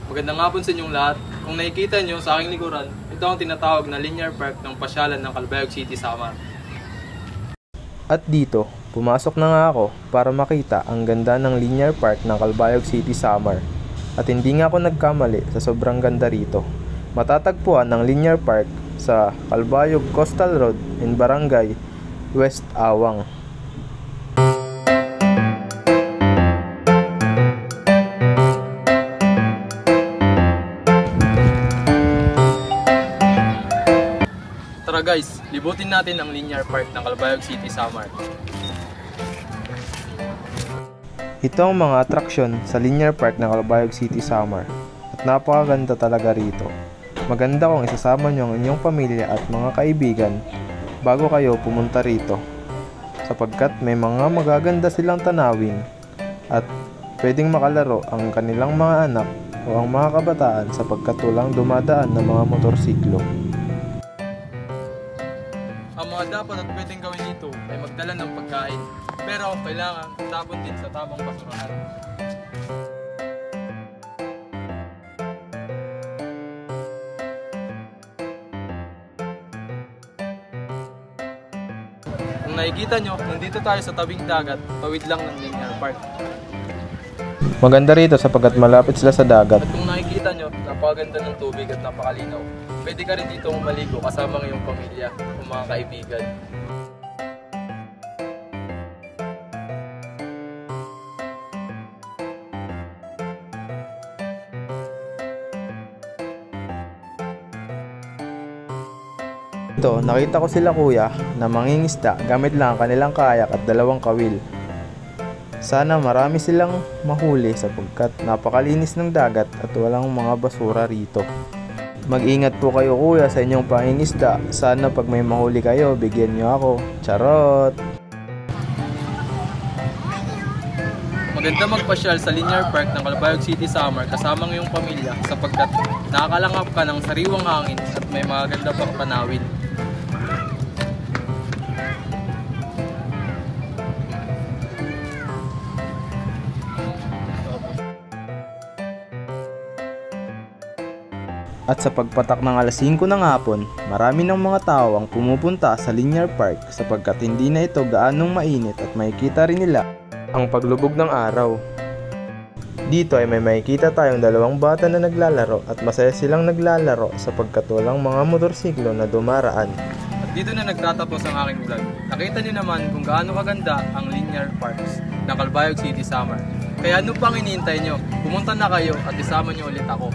Magandang hapon sa inyong lahat. Kung nakikita nyo sa aking likuran, ito ang tinatawag na linear park ng pasyalan ng Calbayog City, Samar. At dito, pumasok na nga ako para makita ang ganda ng linear park ng Calbayog City, Samar. At hindi nga ako nagkamali sa sobrang ganda rito. Matatagpuan ng linear park sa Calbayog Coastal Road in Barangay West Awang. Tara guys, libutin natin ang linear park ng Calbayog City, Samar. Ito ang mga atraksyon sa linear park ng Calbayog City, Samar. At napakaganda talaga rito. Maganda kung isasama nyo ang inyong pamilya at mga kaibigan bago kayo pumunta rito. Sapagkat may mga magaganda silang tanawin at pwedeng makalaro ang kanilang mga anak o ang mga kabataan sapagkat walang dumadaan ng mga motorsiklo. Ang mga dapat at pwedeng gawin dito ay magdala ng pagkain, pero kailangan tapon din sa tamang basurahan. Kung nakikita nyo, nandito tayo sa tabing dagat, tawid lang ng linear park. Maganda rito sapagkat malapit sila sa dagat. At kung nakikita nyo, napakaganda ng tubig at napakalinaw. Pwede ka rin dito maligo kasama ng iyong pamilya o mga kaibigan. Ito, nakita ko sila kuya na mangingisda gamit lang ang kanilang kayak at dalawang kawil. Sana marami silang mahuli sapagkat napakalinis ng dagat at walang mga basura rito. Mag-ingat po kayo kuya sa inyong pangingisda. Sana pag may mahuli kayo, bigyan nyo ako. Charot! Maganda magpasyal sa linear park ng Calbayog City, Samar kasama ng iyong pamilya sapagkat nakakalangap ka ng sariwang hangin at may maganda pang panawin. At sa pagpatak ng alas 5 ng hapon, marami ng mga tao ang pumupunta sa linear park sapagkat hindi na ito gaanong mainit at makikita rin nila ang paglubog ng araw. Dito ay may makikita tayong dalawang bata na naglalaro at masaya silang naglalaro sapagkat walang mga motorsiklo na dumaraan. At dito na nagtatapos ang aking vlog. Nakita niyo naman kung gaano kaganda ang linear parks ng Calbayog City, Samar. Kaya ano pang iniintay nyo? Pumunta na kayo at isama nyo ulit ako.